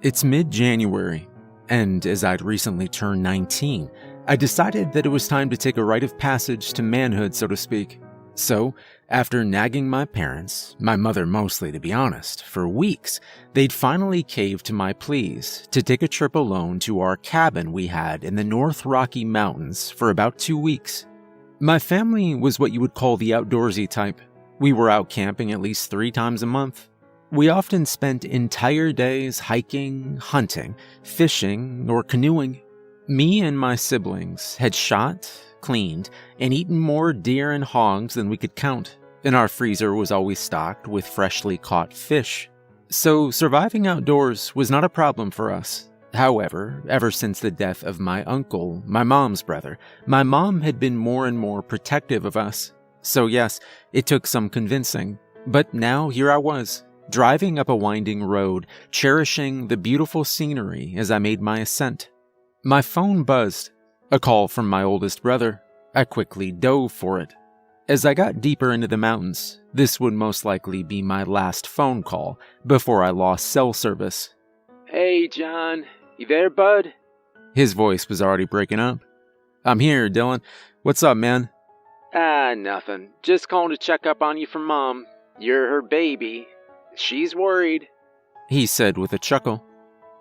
It's mid-January, and as I'd recently turned 19, I decided that it was time to take a rite of passage to manhood, so to speak. So, after nagging my parents, my mother mostly to be honest, for weeks, they'd finally caved to my pleas to take a trip alone to our cabin we had in the North Rocky Mountains for about 2 weeks. My family was what you would call the outdoorsy type. We were out camping at least 3 times a month. We often spent entire days hiking, hunting, fishing, or canoeing. Me and my siblings had shot, cleaned, and eaten more deer and hogs than we could count, and our freezer was always stocked with freshly caught fish. So surviving outdoors was not a problem for us. However, ever since the death of my uncle, my mom's brother, my mom had been more and more protective of us. So yes, it took some convincing, but now here I was, driving up a winding road, cherishing the beautiful scenery as I made my ascent. My phone buzzed. A call from my oldest brother. I quickly dove for it. As I got deeper into the mountains, this would most likely be my last phone call before I lost cell service. Hey, John. You there, bud? His voice was already breaking up. I'm here, Dylan. What's up, man? Nothing. Just calling to check up on you from Mom. You're her baby. She's worried, he said with a chuckle.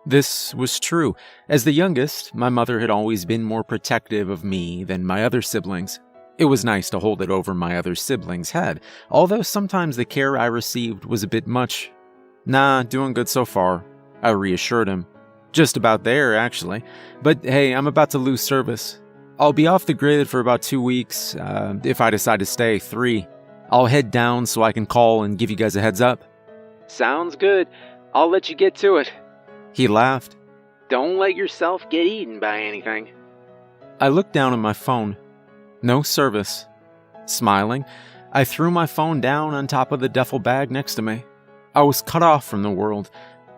This was true. As the youngest, my mother had always been more protective of me than my other siblings. It was nice to hold it over my other siblings' head, although sometimes the care I received was a bit much. Nah, doing good so far, I reassured him. Just about there, actually. But hey, I'm about to lose service. I'll be off the grid for about 2 weeks. If I decide to stay, 3. I'll head down so I can call and give you guys a heads up. Sounds good. I'll let you get to it. He laughed. Don't let yourself get eaten by anything. I looked down at my phone. No service. Smiling, I threw my phone down on top of the duffel bag next to me. I was cut off from the world.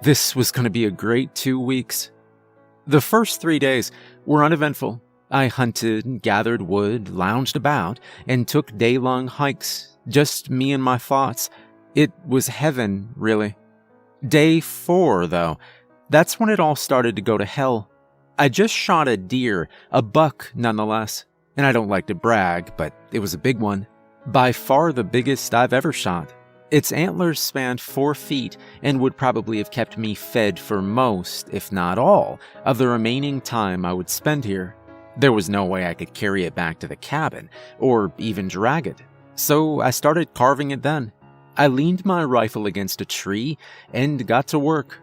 This was going to be a great 2 weeks. The first 3 days were uneventful. I hunted, gathered wood, lounged about, and took day-long hikes. Just me and my thoughts. It was heaven, really. Day 4, though. That's when it all started to go to hell. I just shot a deer, a buck nonetheless. And I don't like to brag, but it was a big one. By far the biggest I've ever shot. Its antlers spanned 4 feet and would probably have kept me fed for most, if not all, of the remaining time I would spend here. There was no way I could carry it back to the cabin, or even drag it. So I started carving it then. I leaned my rifle against a tree and got to work.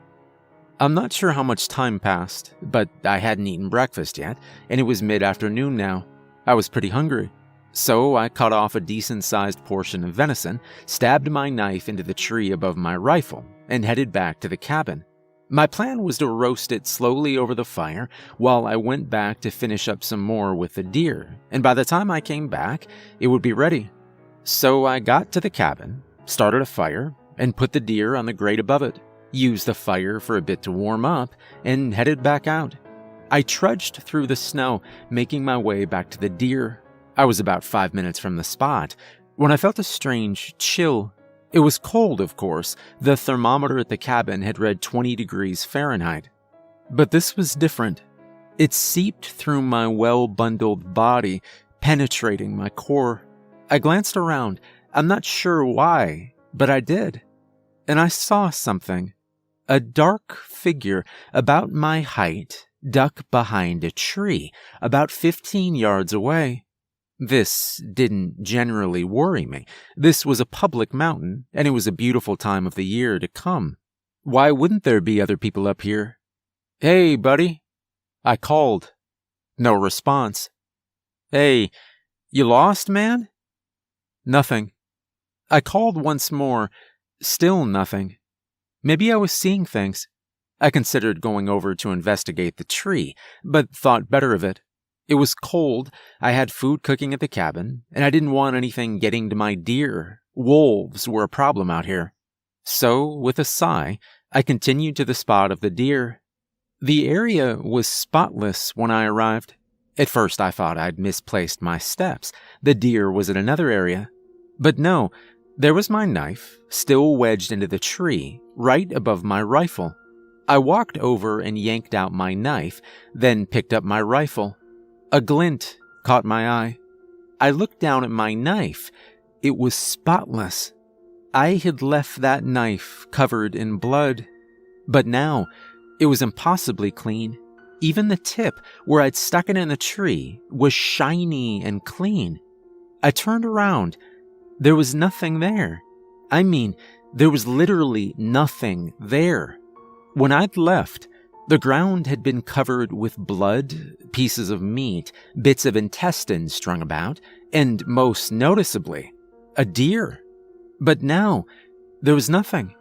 I'm not sure how much time passed, but I hadn't eaten breakfast yet, and it was mid-afternoon now. I was pretty hungry. So I cut off a decent-sized portion of venison, stabbed my knife into the tree above my rifle, and headed back to the cabin. My plan was to roast it slowly over the fire while I went back to finish up some more with the deer, and by the time I came back, it would be ready. So I got to the cabin, started a fire, and put the deer on the grate above it, used the fire for a bit to warm up, and headed back out. I trudged through the snow, making my way back to the deer. I was about 5 minutes from the spot when I felt a strange chill. It was cold, of course. The thermometer at the cabin had read 20 degrees Fahrenheit. But this was different. It seeped through my well-bundled body, penetrating my core. I glanced around. I'm not sure why, but I did. And I saw something. A dark figure about my height duck behind a tree, about 15 yards away. This didn't generally worry me. This was a public mountain, and it was a beautiful time of the year to come. Why wouldn't there be other people up here? Hey, buddy. I called. No response. Hey, you lost, man? Nothing. I called once more. Still nothing. Maybe I was seeing things. I considered going over to investigate the tree, but thought better of it. It was cold, I had food cooking at the cabin, and I didn't want anything getting to my deer. Wolves were a problem out here. So, with a sigh, I continued to the spot of the deer. The area was spotless when I arrived. At first I thought I'd misplaced my steps. The deer was in another area. But no, there was my knife, still wedged into the tree, right above my rifle. I walked over and yanked out my knife, then picked up my rifle. A glint caught my eye. I looked down at my knife. It was spotless. I had left that knife covered in blood. But now, it was impossibly clean. Even the tip, where I'd stuck it in a tree, was shiny and clean. I turned around. There was nothing there. I mean, there was literally nothing there. When I'd left, the ground had been covered with blood, pieces of meat, bits of intestine strung about, and most noticeably, a deer. But now, there was nothing.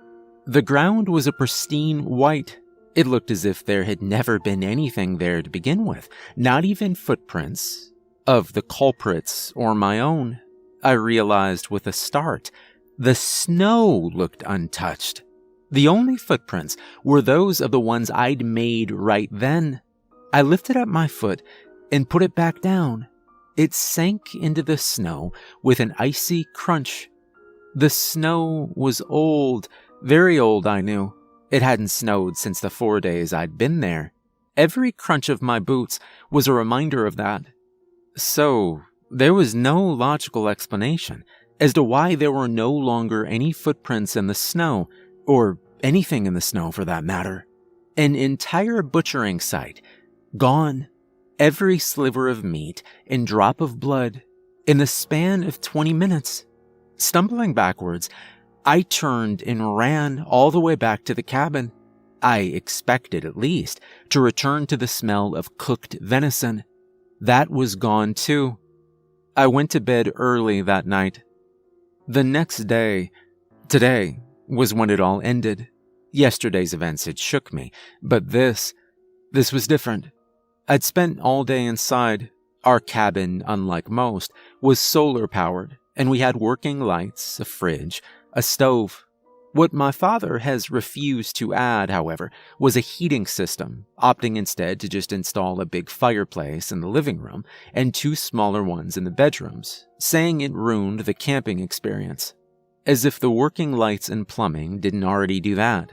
The ground was a pristine white. It looked as if there had never been anything there to begin with, not even footprints of the culprits or my own. I realized with a start, the snow looked untouched. The only footprints were those of the ones I'd made right then. I lifted up my foot and put it back down. It sank into the snow with an icy crunch. The snow was old, very old, I knew. It hadn't snowed since the 4 days I'd been there. Every crunch of my boots was a reminder of that. So, there was no logical explanation as to why there were no longer any footprints in the snow, or anything in the snow for that matter. An entire butchering site, gone. Every sliver of meat and drop of blood in the span of 20 minutes. Stumbling backwards, I turned and ran all the way back to the cabin. I expected, at least, to return to the smell of cooked venison. That was gone too. I went to bed early that night. The next day, today, was when it all ended. Yesterday's events had shook me, but this was different. I'd spent all day inside. Our cabin, unlike most, was solar-powered, and we had working lights, a fridge, a stove. What my father has refused to add, however, was a heating system, opting instead to just install a big fireplace in the living room and 2 smaller ones in the bedrooms, saying it ruined the camping experience. As if the working lights and plumbing didn't already do that.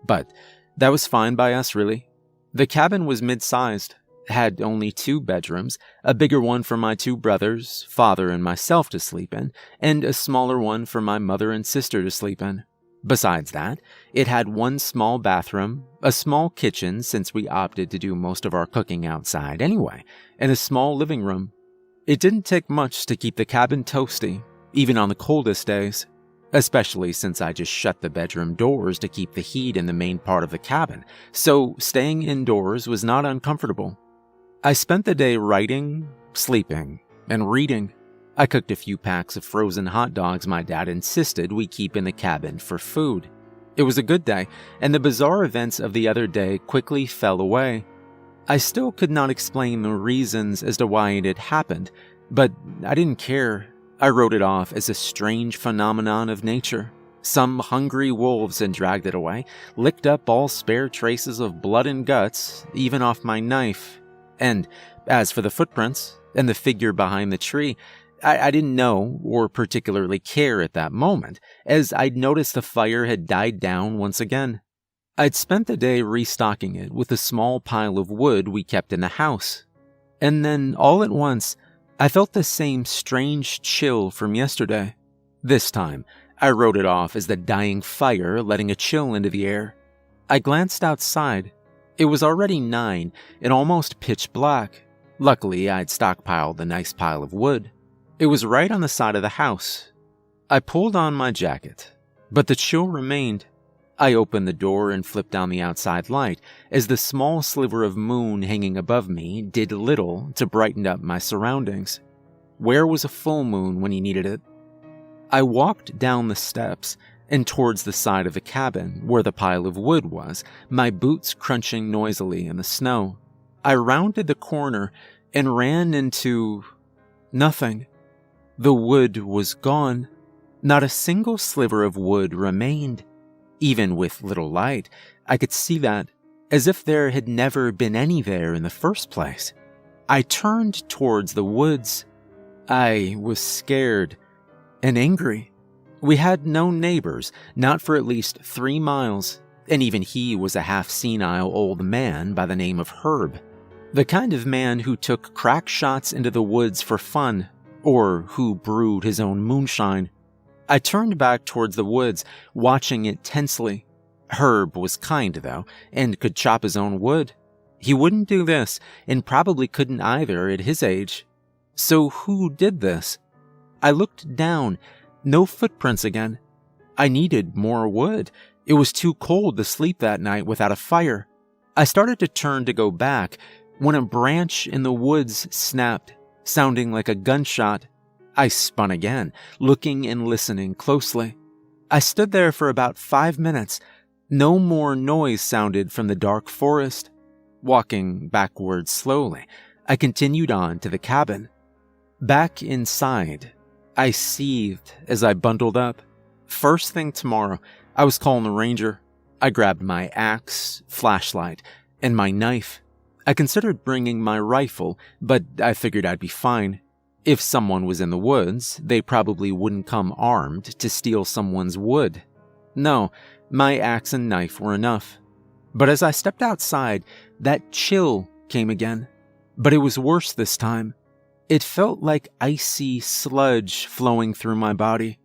But that was fine by us, really. The cabin was mid-sized, had only 2 bedrooms, a bigger one for my 2 brothers, father, and myself to sleep in, and a smaller one for my mother and sister to sleep in. Besides that, it had 1 small bathroom, a small kitchen since we opted to do most of our cooking outside anyway, and a small living room. It didn't take much to keep the cabin toasty, even on the coldest days. Especially since I just shut the bedroom doors to keep the heat in the main part of the cabin, so staying indoors was not uncomfortable. I spent the day writing, sleeping, and reading. I cooked a few packs of frozen hot dogs my dad insisted we keep in the cabin for food. It was a good day, and the bizarre events of the other day quickly fell away. I still could not explain the reasons as to why it had happened, but I didn't care. I wrote it off as a strange phenomenon of nature. Some hungry wolves had dragged it away, licked up all spare traces of blood and guts, even off my knife. And as for the footprints and the figure behind the tree, I didn't know or particularly care at that moment, as I'd noticed the fire had died down once again. I'd spent the day restocking it with a small pile of wood we kept in the house. And then, all at once, I felt the same strange chill from yesterday. This time, I wrote it off as the dying fire letting a chill into the air. I glanced outside. It was already 9 and almost pitch black. Luckily, I'd stockpiled a nice pile of wood. It was right on the side of the house. I pulled on my jacket, but the chill remained. I opened the door and flipped down the outside light as the small sliver of moon hanging above me did little to brighten up my surroundings. Where was a full moon when you needed it? I walked down the steps and towards the side of the cabin where the pile of wood was, my boots crunching noisily in the snow. I rounded the corner and ran into nothing. The wood was gone. Not a single sliver of wood remained. Even with little light, I could see that, as if there had never been any there in the first place. I turned towards the woods. I was scared and angry. We had no neighbors, not for at least 3 miles, and even he was a half-senile old man by the name of Herb. The kind of man who took crack shots into the woods for fun, or who brewed his own moonshine. I turned back towards the woods, watching it tensely. Herb was kind, though, and could chop his own wood. He wouldn't do this, and probably couldn't either at his age. So who did this? I looked down. No footprints again. I needed more wood. It was too cold to sleep that night without a fire. I started to turn to go back when a branch in the woods snapped, sounding like a gunshot. I spun again, looking and listening closely. I stood there for about 5 minutes. No more noise sounded from the dark forest. Walking backwards slowly, I continued on to the cabin. Back inside, I seethed as I bundled up. First thing tomorrow, I was calling the ranger. I grabbed my axe, flashlight, and my knife. I considered bringing my rifle, but I figured I'd be fine. If someone was in the woods, they probably wouldn't come armed to steal someone's wood. No, my axe and knife were enough. But as I stepped outside, that chill came again. But it was worse this time. It felt like icy sludge flowing through my body.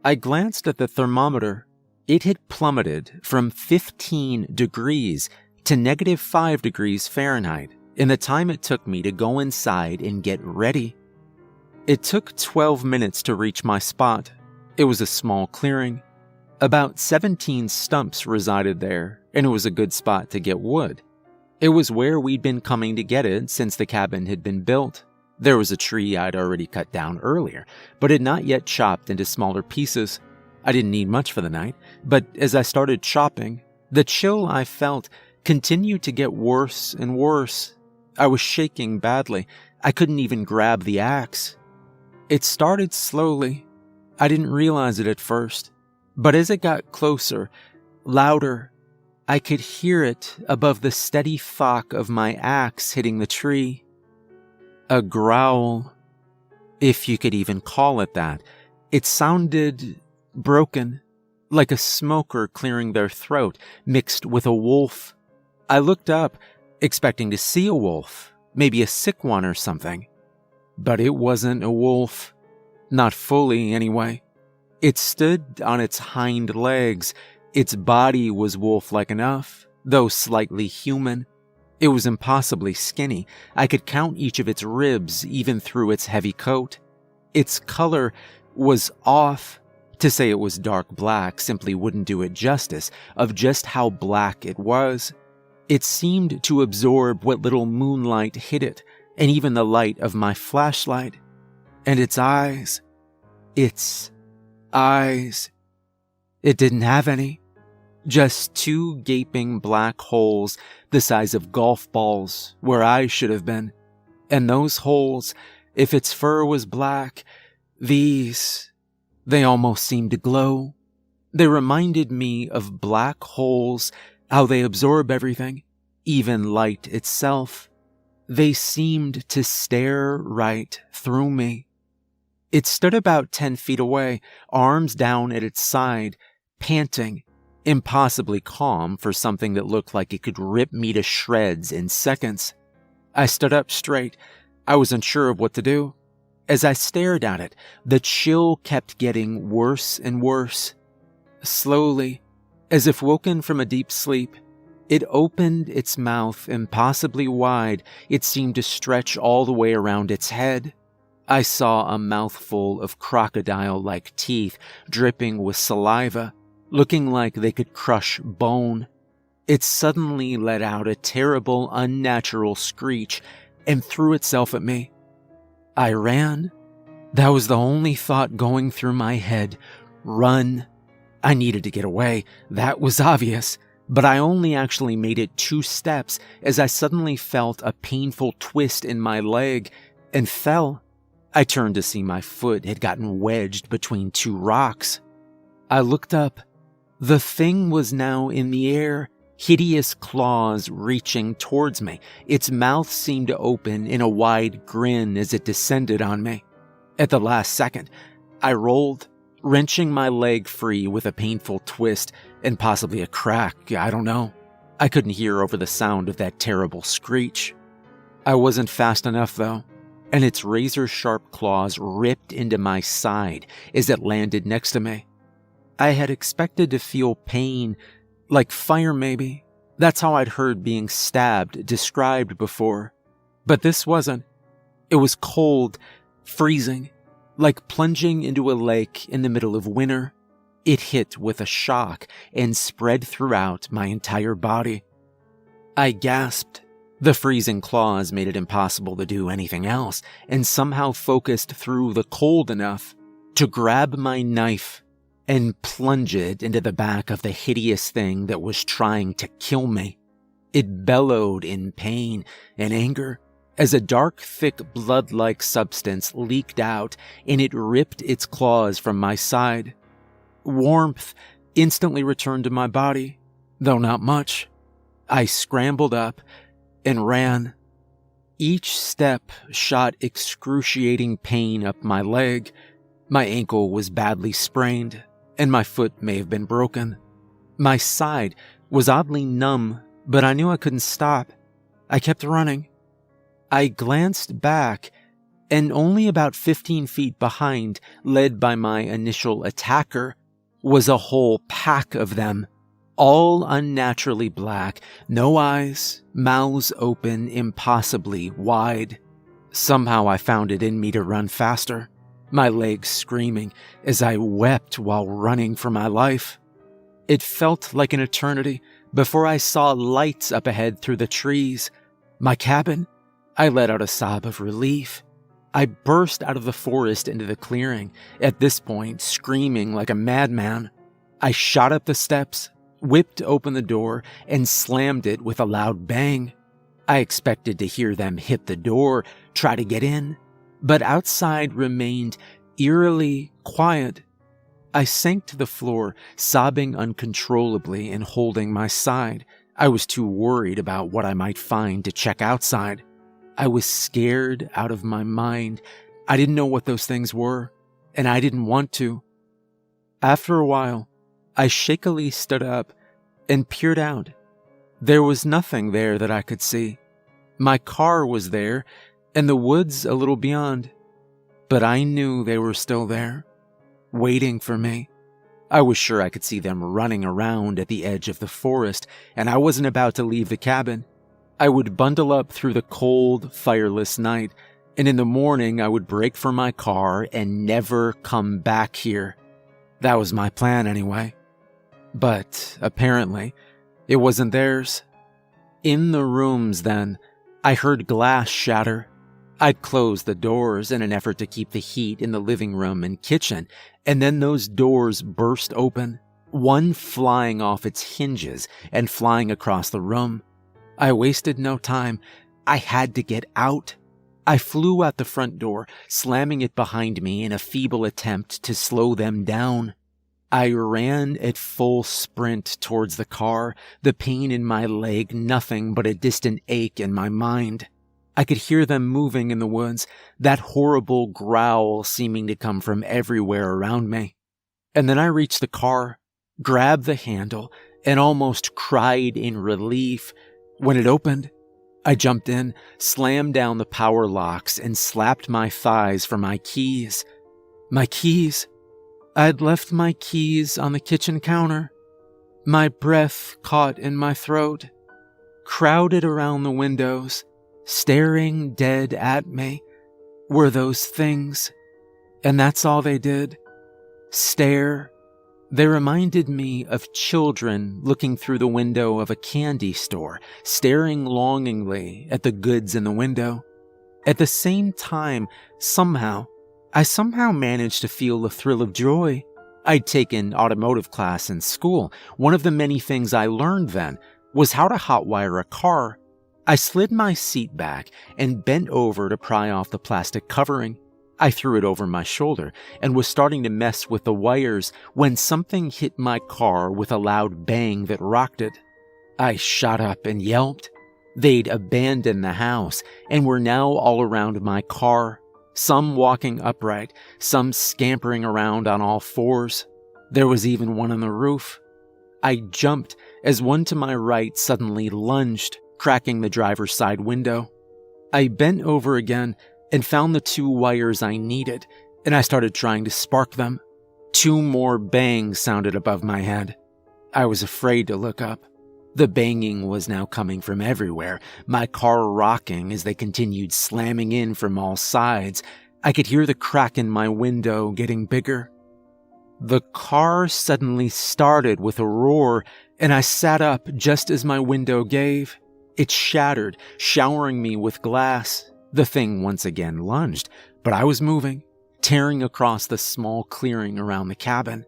I glanced at the thermometer. It had plummeted from 15 degrees to -5 degrees Fahrenheit in the time it took me to go inside and get ready. It took 12 minutes to reach my spot. It was a small clearing. About 17 stumps resided there, and it was a good spot to get wood. It was where we'd been coming to get it since the cabin had been built. There was a tree I'd already cut down earlier, but had not yet chopped into smaller pieces. I didn't need much for the night, but as I started chopping, the chill I felt continued to get worse and worse. I was shaking badly. I couldn't even grab the axe. It started slowly. I didn't realize it at first, but as it got closer, louder, I could hear it above the steady thwack of my axe hitting the tree. A growl, if you could even call it that. It sounded broken, like a smoker clearing their throat, mixed with a wolf. I looked up, expecting to see a wolf, maybe a sick one or something. But it wasn't a wolf. Not fully, anyway. It stood on its hind legs. Its body was wolf-like enough, though slightly human. It was impossibly skinny. I could count each of its ribs, even through its heavy coat. Its color was off. To say it was dark black simply wouldn't do it justice of just how black it was. It seemed to absorb what little moonlight hit it, and even the light of my flashlight. And its eyes. Its eyes. It didn't have any. Just 2 gaping black holes the size of golf balls where I should have been. And those holes, if its fur was black, they almost seemed to glow. They reminded me of black holes, how they absorb everything, even light itself. They seemed to stare right through me. It stood about 10 feet away, arms down at its side, panting, impossibly calm for something that looked like it could rip me to shreds in seconds. I stood up straight. I was unsure of what to do. As I stared at it, the chill kept getting worse and worse. Slowly, as if woken from a deep sleep, it opened its mouth impossibly wide. It seemed to stretch all the way around its head. I saw a mouthful of crocodile-like teeth dripping with saliva, looking like they could crush bone. It suddenly let out a terrible, unnatural screech and threw itself at me. I ran. That was the only thought going through my head. Run. I needed to get away. That was obvious. But I only actually made it 2 steps as I suddenly felt a painful twist in my leg and fell. I turned to see my foot had gotten wedged between 2 rocks. I looked up. The thing was now in the air, hideous claws reaching towards me. Its mouth seemed to open in a wide grin as it descended on me. At the last second, I rolled, wrenching my leg free with a painful twist and possibly a crack, I don't know. I couldn't hear over the sound of that terrible screech. I wasn't fast enough though, and its razor-sharp claws ripped into my side as it landed next to me. I had expected to feel pain, like fire maybe. That's how I'd heard being stabbed described before. But this wasn't. It was cold, freezing, like plunging into a lake in the middle of winter. It hit with a shock and spread throughout my entire body. I gasped. The freezing claws made it impossible to do anything else, and somehow focused through the cold enough to grab my knife and plunge it into the back of the hideous thing that was trying to kill me. It bellowed in pain and anger as a dark, thick, blood-like substance leaked out and it ripped its claws from my side. Warmth instantly returned to my body, though not much. I scrambled up and ran. Each step shot excruciating pain up my leg. My ankle was badly sprained, and my foot may have been broken. My side was oddly numb, but I knew I couldn't stop. I kept running. I glanced back, and only about 15 feet behind, led by my initial attacker, was a whole pack of them, all unnaturally black, no eyes, mouths open impossibly wide. Somehow I found it in me to run faster, my legs screaming as I wept while running for my life. It felt like an eternity before I saw lights up ahead through the trees. My cabin? I let out a sob of relief. I burst out of the forest into the clearing, at this point screaming like a madman. I shot up the steps, whipped open the door, and slammed it with a loud bang. I expected to hear them hit the door, try to get in, but outside remained eerily quiet. I sank to the floor, sobbing uncontrollably and holding my side. I was too worried about what I might find to check outside. I was scared out of my mind. I didn't know what those things were, and I didn't want to. After a while, I shakily stood up and peered out. There was nothing there that I could see. My car was there, and the woods a little beyond. But I knew they were still there, waiting for me. I was sure I could see them running around at the edge of the forest, and I wasn't about to leave the cabin. I would bundle up through the cold, fireless night, and in the morning I would break for my car and never come back here. That was my plan anyway. But apparently, it wasn't theirs. In the rooms then, I heard glass shatter. I'd closed the doors in an effort to keep the heat in the living room and kitchen, and then those doors burst open, one flying off its hinges and flying across the room. I wasted no time. I had to get out. I flew out the front door, slamming it behind me in a feeble attempt to slow them down. I ran at full sprint towards the car, the pain in my leg nothing but a distant ache in my mind. I could hear them moving in the woods, that horrible growl seeming to come from everywhere around me. And then I reached the car, grabbed the handle, and almost cried in relief. When it opened, I jumped in, slammed down the power locks, and slapped my thighs for my keys. My keys? I'd left my keys on the kitchen counter. My breath caught in my throat. Crowded around the windows, staring dead at me, were those things. And that's all they did. Stare. They reminded me of children looking through the window of a candy store, staring longingly at the goods in the window. At the same time, I somehow managed to feel a thrill of joy. I'd taken automotive class in school. One of the many things I learned then was how to hotwire a car. I slid my seat back and bent over to pry off the plastic covering. I threw it over my shoulder and was starting to mess with the wires when something hit my car with a loud bang that rocked it. I shot up and yelped. They'd abandoned the house and were now all around my car, some walking upright, some scampering around on all fours. There was even one on the roof. I jumped as one to my right suddenly lunged, cracking the driver's side window. I bent over again and found the 2 wires I needed, and I started trying to spark them. 2 more bangs sounded above my head. I was afraid to look up. The banging was now coming from everywhere, my car rocking as they continued slamming in from all sides. I could hear the crack in my window getting bigger. The car suddenly started with a roar, and I sat up just as my window gave. It shattered, showering me with glass. The thing once again lunged, but I was moving, tearing across the small clearing around the cabin.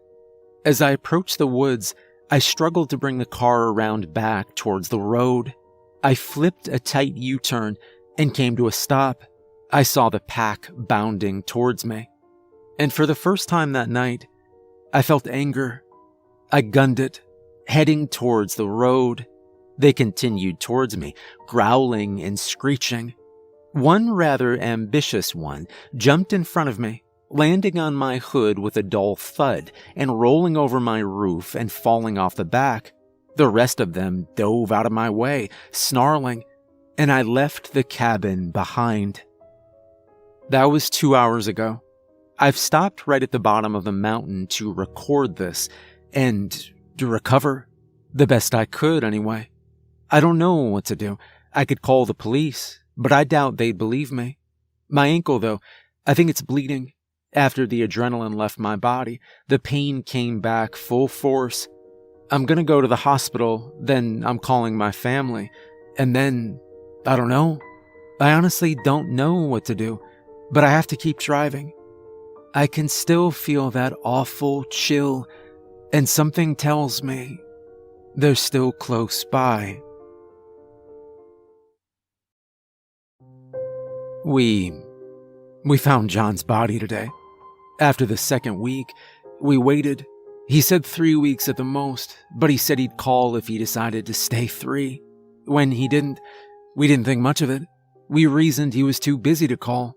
As I approached the woods, I struggled to bring the car around back towards the road. I flipped a tight U-turn and came to a stop. I saw the pack bounding towards me. And for the first time that night, I felt anger. I gunned it, heading towards the road. They continued towards me, growling and screeching. One rather ambitious one jumped in front of me, landing on my hood with a dull thud and rolling over my roof and falling off the back. The rest of them dove out of my way, snarling, and I left the cabin behind. That was 2 hours ago. I've stopped right at the bottom of the mountain to record this and to recover. The best I could, anyway. I don't know what to do. I could call the police, but I doubt they'd believe me. My ankle, though, I think it's bleeding. After the adrenaline left my body, the pain came back full force. I'm gonna go to the hospital, then I'm calling my family, and then, I don't know. I honestly don't know what to do, but I have to keep driving. I can still feel that awful chill, and something tells me they're still close by. We found John's body today. After the second week, we waited. He said 3 weeks at the most, but he said he'd call if he decided to stay 3. When he didn't, we didn't think much of it. We reasoned he was too busy to call.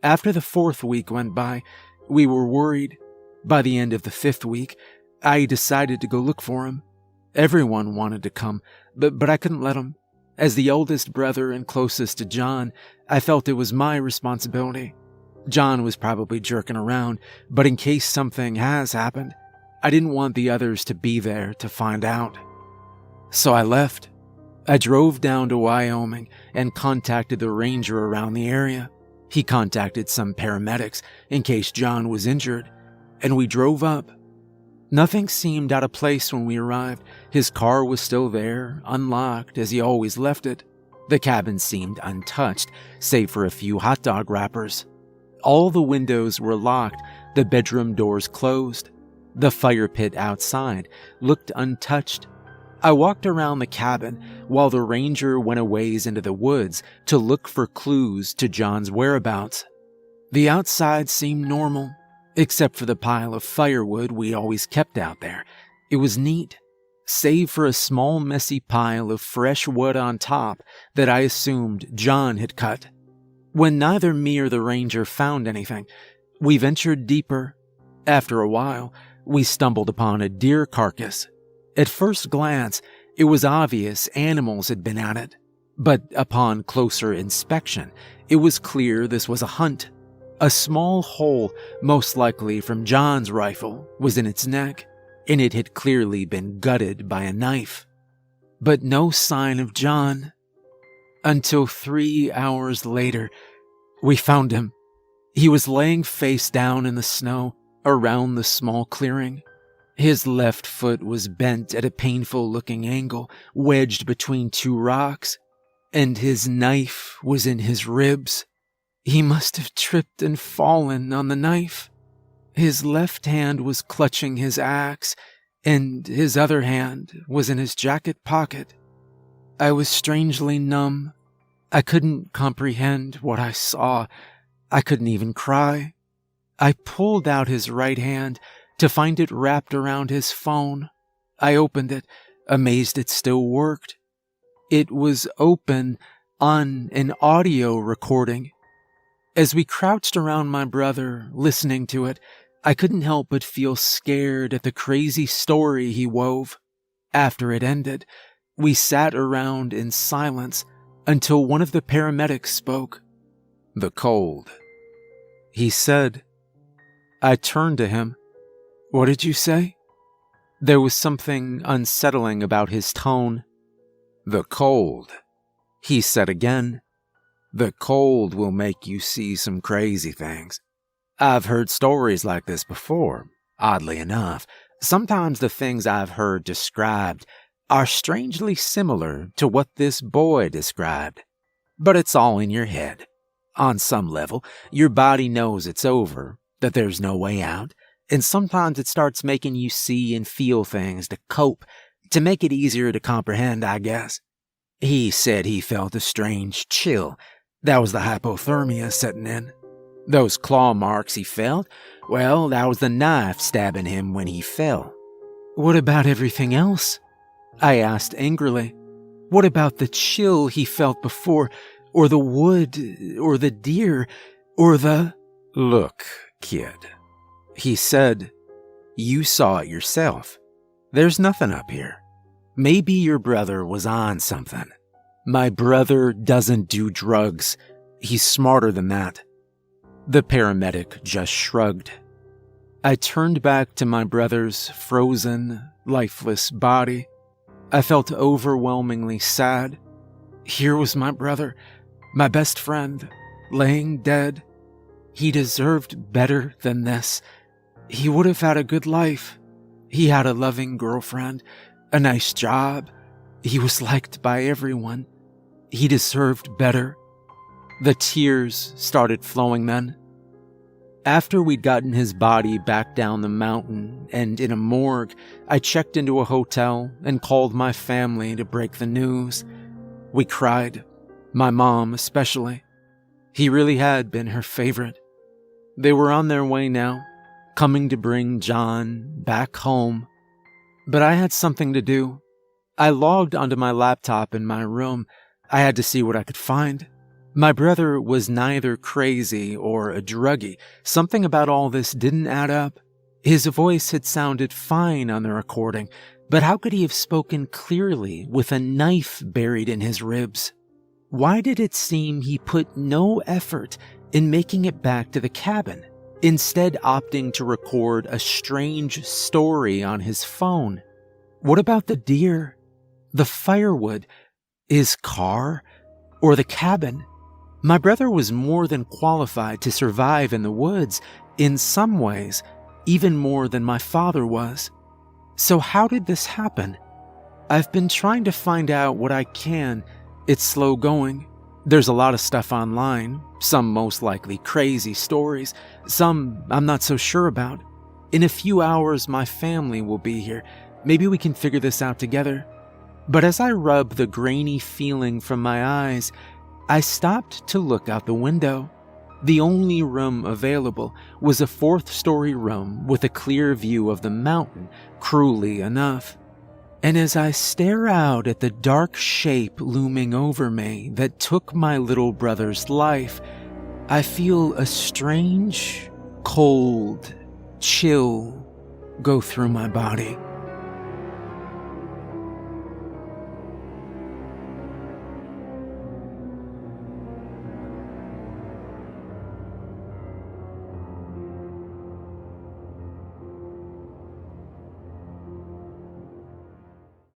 After the 4th week went by, we were worried. By the end of the 5th week, I decided to go look for him. Everyone wanted to come, but I couldn't let them. As the oldest brother and closest to John, I felt it was my responsibility. John was probably jerking around, but in case something has happened, I didn't want the others to be there to find out. So I left. I drove down to Wyoming and contacted the ranger around the area. He contacted some paramedics in case John was injured, and we drove up. Nothing seemed out of place when we arrived. His car was still there, unlocked as he always left it. The cabin seemed untouched, save for a few hot dog wrappers. All the windows were locked, the bedroom doors closed. The fire pit outside looked untouched. I walked around the cabin while the ranger went a ways into the woods to look for clues to John's whereabouts. The outside seemed normal, except for the pile of firewood we always kept out there. It was neat, save for a small messy pile of fresh wood on top that I assumed John had cut. When neither me or the ranger found anything, we ventured deeper. After a while, we stumbled upon a deer carcass. At first glance, it was obvious animals had been at it, but upon closer inspection, it was clear this was a hunt. A small hole, most likely from John's rifle, was in its neck, and it had clearly been gutted by a knife. But no sign of John. Until 3 hours later, we found him. He was laying face down in the snow around the small clearing. His left foot was bent at a painful-looking angle, wedged between 2 rocks, and his knife was in his ribs. He must have tripped and fallen on the knife. His left hand was clutching his axe, and his other hand was in his jacket pocket. I was strangely numb. I couldn't comprehend what I saw. I couldn't even cry. I pulled out his right hand to find it wrapped around his phone. I opened it, amazed it still worked. It was open on an audio recording. As we crouched around my brother, listening to it, I couldn't help but feel scared at the crazy story he wove. After it ended, we sat around in silence until one of the paramedics spoke. "The cold," he said. I turned to him. "What did you say?" There was something unsettling about his tone. "The cold," he said again. "The cold will make you see some crazy things. I've heard stories like this before, oddly enough. Sometimes the things I've heard described are strangely similar to what this boy described. But it's all in your head. On some level, your body knows it's over, that there's no way out, and sometimes it starts making you see and feel things to cope, to make it easier to comprehend, I guess. He said he felt a strange chill. That was the hypothermia setting in. Those claw marks he felt, well, that was the knife stabbing him when he fell." "What about everything else?" I asked angrily. "What about the chill he felt before, or the wood, or the deer, or the—" "Look, kid," he said, "you saw it yourself. There's nothing up here. Maybe your brother was on something. My brother doesn't do drugs. He's smarter than that." The paramedic just shrugged. I turned back to my brother's frozen, lifeless body. I felt overwhelmingly sad. Here was my brother, my best friend, laying dead. He deserved better than this. He would have had a good life. He had a loving girlfriend, a nice job. He was liked by everyone. He deserved better. The tears started flowing then. After we'd gotten his body back down the mountain and in a morgue, I checked into a hotel and called my family to break the news. We cried, my mom especially. He really had been her favorite. They were on their way now, coming to bring John back home. But I had something to do. I logged onto my laptop in my room. I had to see what I could find. My brother was neither crazy or a druggie. Something about all this didn't add up. His voice had sounded fine on the recording, but how could he have spoken clearly with a knife buried in his ribs? Why did it seem he put no effort in making it back to the cabin, instead opting to record a strange story on his phone? What about the deer, the firewood, his car, or the cabin? My brother was more than qualified to survive in the woods, in some ways, even more than my father was. So how did this happen? I've been trying to find out what I can. It's slow going. There's a lot of stuff online, some most likely crazy stories, some I'm not so sure about. In a few hours, my family will be here. Maybe we can figure this out together. But as I rubbed the grainy feeling from my eyes, I stopped to look out the window. The only room available was a fourth-story room with a clear view of the mountain, cruelly enough. And as I stare out at the dark shape looming over me that took my little brother's life, I feel a strange, cold chill go through my body.